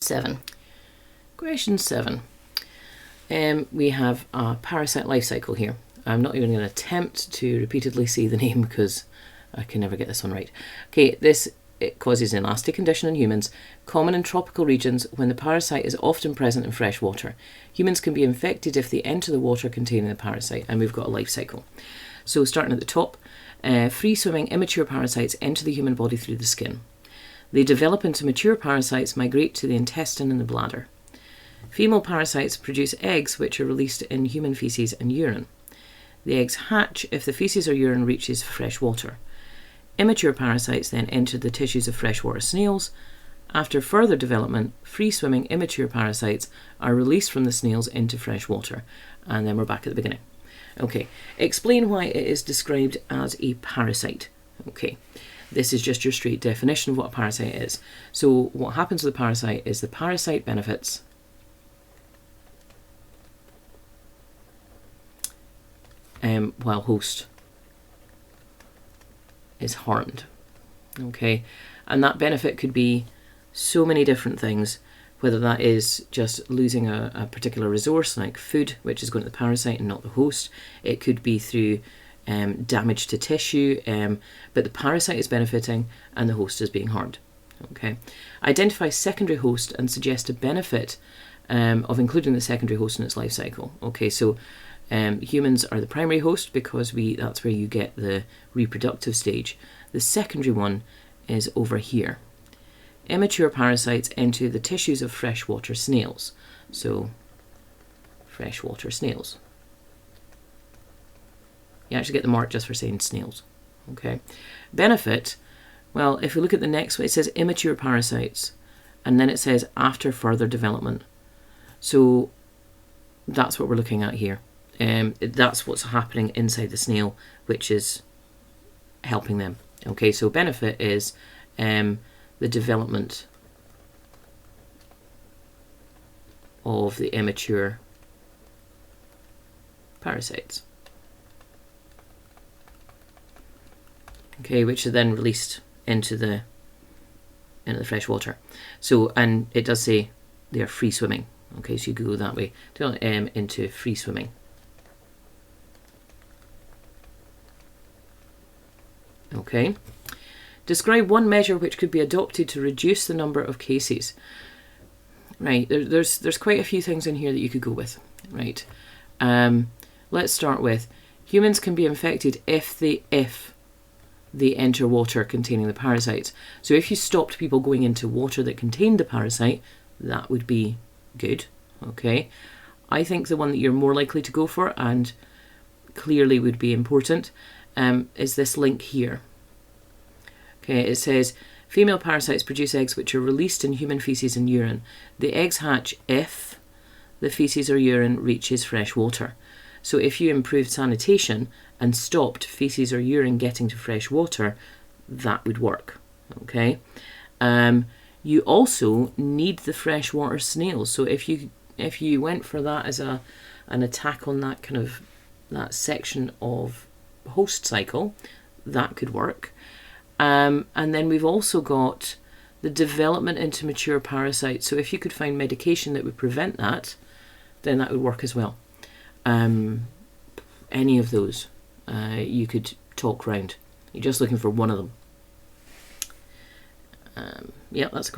7. Question 7. We have a parasite life cycle here. I'm not even going to attempt to repeatedly say the name because I can never get this one right. Okay, it causes an elastic condition in humans, common in tropical regions when the parasite is often present in fresh water. Humans can be infected if they enter the water containing the parasite, and we've got a life cycle. So starting at the top, free-swimming immature parasites enter the human body through the skin. They develop into mature parasites, migrate to the intestine and the bladder. Female parasites produce eggs which are released in human feces and urine. The eggs hatch if the feces or urine reaches fresh water. Immature parasites then enter the tissues of freshwater snails. After further development, free-swimming immature parasites are released from the snails into fresh water. And then we're back at the beginning. Okay, explain why it is described as a parasite. Okay, this is just your straight definition of what a parasite is. So what happens with a parasite is the parasite benefits while host is harmed. Okay, and that benefit could be so many different things, whether that is just losing a particular resource like food, which is going to the parasite and not the host. It could be through damage to tissue, but the parasite is benefiting and the host is being harmed. Okay, identify secondary host and suggest a benefit of including the secondary host in its life cycle. Okay, so humans are the primary host because that's where you get the reproductive stage. The secondary one is over here. Immature parasites enter the tissues of freshwater snails. So, freshwater snails. You actually get the mark just for saying snails. Okay. Benefit, well, if we look at the next one, it says immature parasites, and then it says after further development. So, that's what we're looking at here. That's what's happening inside the snail, which is helping them. Okay, so benefit is the development of the immature parasites. Okay, which are then released into the fresh water. So, and it does say they are free swimming. Okay, so you go that way into free swimming. Okay. Describe one measure which could be adopted to reduce the number of cases. Right, there's quite a few things in here that you could go with. Right. Let's start with humans can be infected if they enter water containing the parasites. So if you stopped people going into water that contained the parasite, that would be good. Okay. I think the one that you're more likely to go for and clearly would be important is this link here. Okay, it says female parasites produce eggs which are released in human feces and urine. The eggs hatch if the feces or urine reaches fresh water. So if you improved sanitation and stopped feces or urine getting to fresh water, that would work. Okay. You also need the freshwater snails. So if you went for that as an attack on that section of host cycle, that could work. And then we've also got the development into mature parasites. So if you could find medication that would prevent that, then that would work as well. Any of those you could talk round. You're just looking for one of them. Yeah, that's a quick